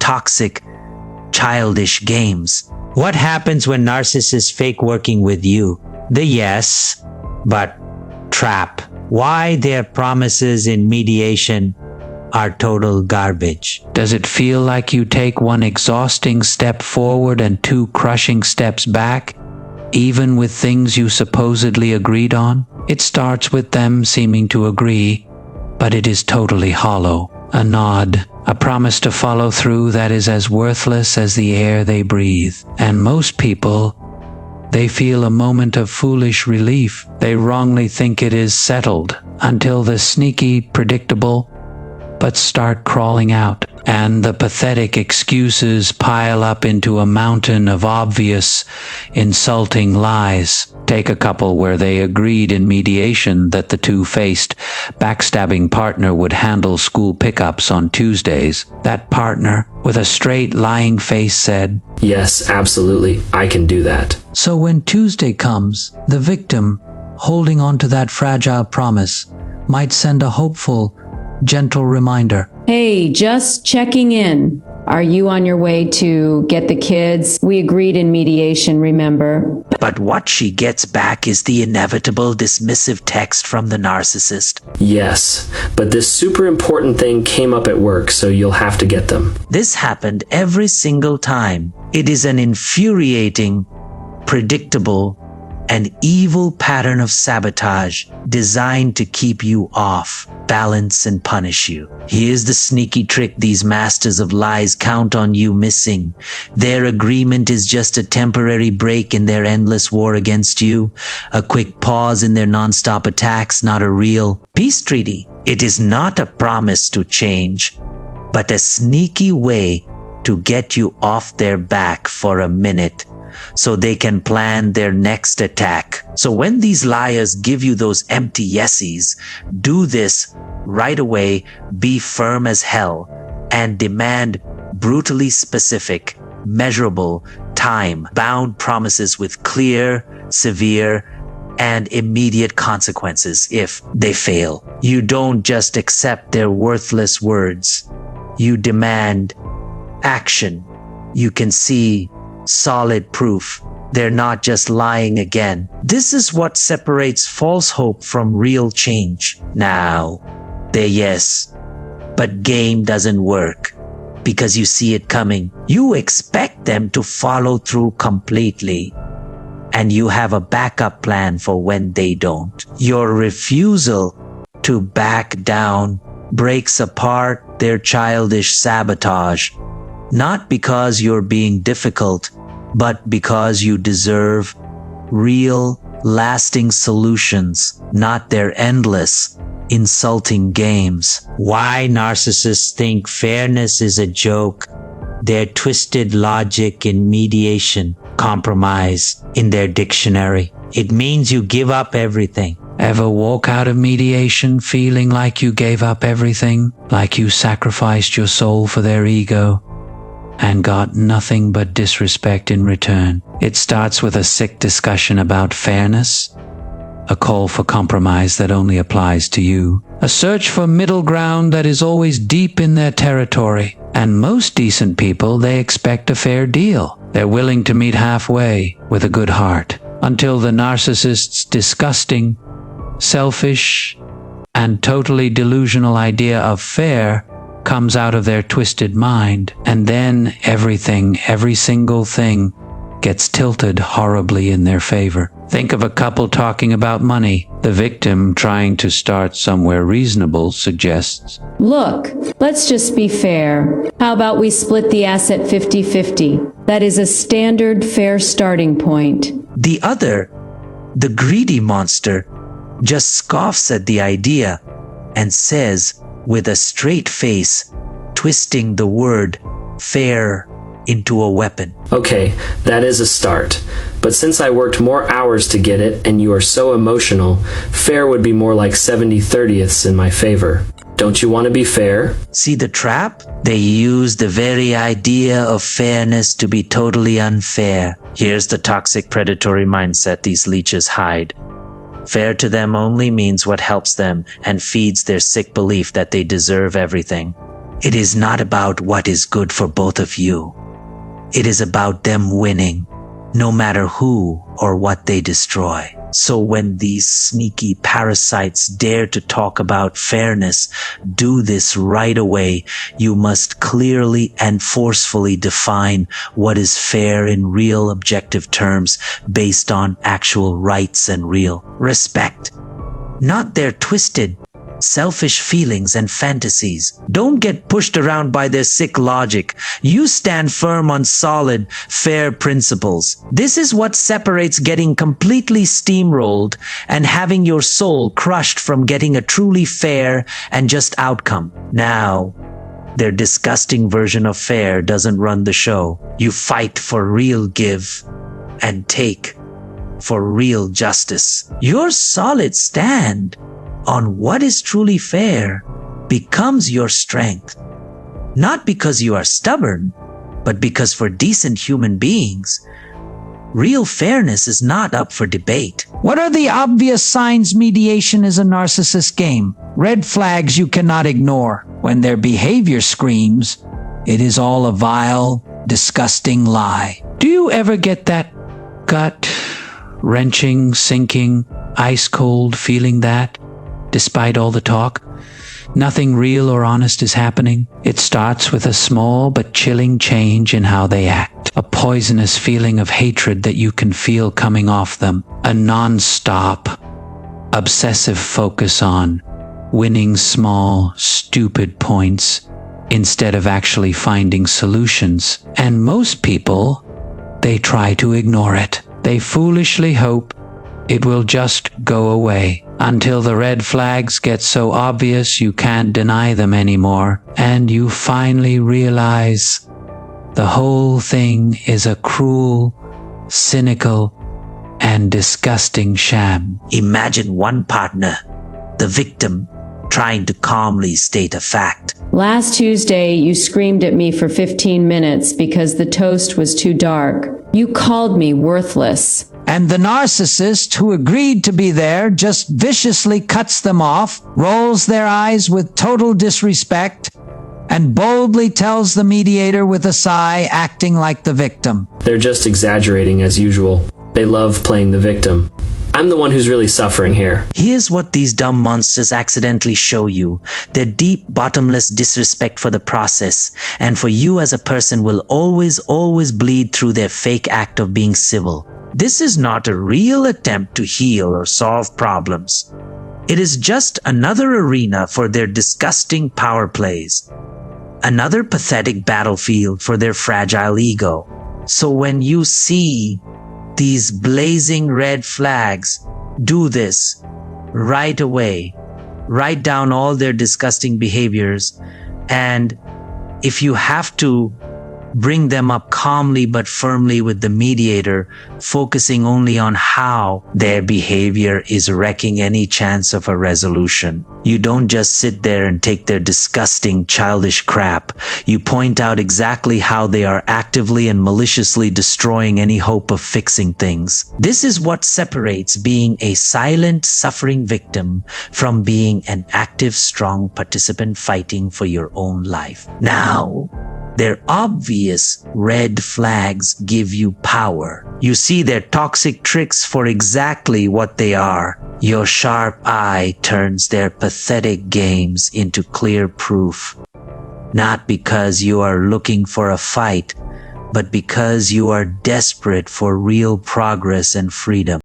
toxic, childish games. What happens when narcissists fake working with you? The yes, but trap. Why their promises in mediation are total garbage. Does it feel like you take one exhausting step forward and two crushing steps back, even with things you supposedly agreed on? It starts with them seeming to agree, but it is totally hollow. A nod, a promise to follow through that is as worthless as the air they breathe. And most people, they feel a moment of foolish relief. They wrongly think it is settled until the sneaky, predictable, but start crawling out, and the pathetic excuses pile up into a mountain of obvious, insulting lies. Take a couple where they agreed in mediation that the two-faced, backstabbing partner would handle school pickups on Tuesdays. That partner, with a straight, lying face, said, "Yes, absolutely, I can do that." So when Tuesday comes, the victim, holding on to that fragile promise, might send a hopeful, gentle reminder. Hey, just checking in. Are you on your way to get the kids? We agreed in mediation, remember? But what she gets back is the inevitable dismissive text from the narcissist. "Yes, but this super important thing came up at work, so you'll have to get them." This happened every single time. It is an infuriating, predictable, and evil pattern of sabotage designed to keep you off balance and punish you. Here's the sneaky trick these masters of lies count on you missing. Their agreement is just a temporary break in their endless war against you, a quick pause in their nonstop attacks, not a real peace treaty. It is not a promise to change, but a sneaky way to get you off their back for a minute, so they can plan their next attack. So when these liars give you those empty yeses, do this right away, be firm as hell, and demand brutally specific, measurable, time-bound promises with clear, severe, and immediate consequences if they fail. You don't just accept their worthless words. You demand action. You can see solid proof. They're not just lying again. This is what separates false hope from real change. Now, they yes, but game doesn't work because you see it coming. You expect them to follow through completely, and you have a backup plan for when they don't. Your refusal to back down breaks apart their childish sabotage, not because you're being difficult, but because you deserve real, lasting solutions, not their endless, insulting games. Why narcissists think fairness is a joke, their twisted logic in mediation, compromise in their dictionary. It means you give up everything. Ever walk out of mediation feeling like you gave up everything, like you sacrificed your soul for their ego, and got nothing but disrespect in return? It starts with a sick discussion about fairness, a call for compromise that only applies to you, a search for middle ground that is always deep in their territory. And most decent people, they expect a fair deal. They're willing to meet halfway with a good heart, until the narcissist's disgusting, selfish, and totally delusional idea of fair comes out of their twisted mind, and then everything, every single thing, gets tilted horribly in their favor. Think of a couple talking about money. The victim, trying to start somewhere reasonable, suggests, Look, let's just be fair. How about we split the asset 50-50? That is a standard fair starting point. The other, the greedy monster, just scoffs at the idea and says, with a straight face, twisting the word fair into a weapon, "Okay, that is a start. But since I worked more hours to get it and you are so emotional, fair would be more like 70/30ths in my favor. Don't you want to be fair?" See the trap? They use the very idea of fairness to be totally unfair. Here's the toxic predatory mindset these leeches hide. Fair to them only means what helps them and feeds their sick belief that they deserve everything. It is not about what is good for both of you. It is about them winning, no matter who or what they destroy. So when these sneaky parasites dare to talk about fairness, do this right away. You must clearly and forcefully define what is fair in real objective terms based on actual rights and real respect. Not their twisted, selfish feelings and fantasies. Don't get pushed around by their sick logic. You stand firm on solid, fair principles. This is what separates getting completely steamrolled and having your soul crushed from getting a truly fair and just outcome. Now, their disgusting version of fair doesn't run the show. You fight for real give and take for real justice. Your solid stand on what is truly fair becomes your strength. Not because you are stubborn, but because for decent human beings, real fairness is not up for debate. What are the obvious signs mediation is a narcissist game? Red flags you cannot ignore. When their behavior screams, it is all a vile, disgusting lie. Do you ever get that gut-wrenching, sinking, ice-cold feeling that, despite all the talk, nothing real or honest is happening? It starts with a small but chilling change in how they act. A poisonous feeling of hatred that you can feel coming off them. A non-stop, obsessive focus on winning small, stupid points instead of actually finding solutions. And most people, they try to ignore it. They foolishly hope it will just go away until the red flags get so obvious you can't deny them anymore, and you finally realize the whole thing is a cruel, cynical, and disgusting sham. Imagine one partner, the victim, trying to calmly state a fact. Last Tuesday, you screamed at me for 15 minutes because the toast was too dark. You called me worthless. And the narcissist who agreed to be there just viciously cuts them off, rolls their eyes with total disrespect, and boldly tells the mediator with a sigh, acting like the victim. They're just exaggerating as usual. They love playing the victim. I'm the one who's really suffering here. Here's what these dumb monsters accidentally show you. Their deep, bottomless disrespect for the process and for you as a person will always bleed through their fake act of being civil. This is not a real attempt to heal or solve problems. It is just another arena for their disgusting power plays. Another pathetic battlefield for their fragile ego. So when you see these blazing red flags, do this right away. Write down all their disgusting behaviors, and if you have to, bring them up calmly but firmly with the mediator, focusing only on how their behavior is wrecking any chance of a resolution. You don't just sit there and take their disgusting, childish crap. You point out exactly how they are actively and maliciously destroying any hope of fixing things. This is what separates being a silent, suffering victim from being an active, strong participant fighting for your own life. Now, their obvious red flags give you power. You see their toxic tricks for exactly what they are. Your sharp eye turns their pathetic games into clear proof. Not because you are looking for a fight, but because you are desperate for real progress and freedom.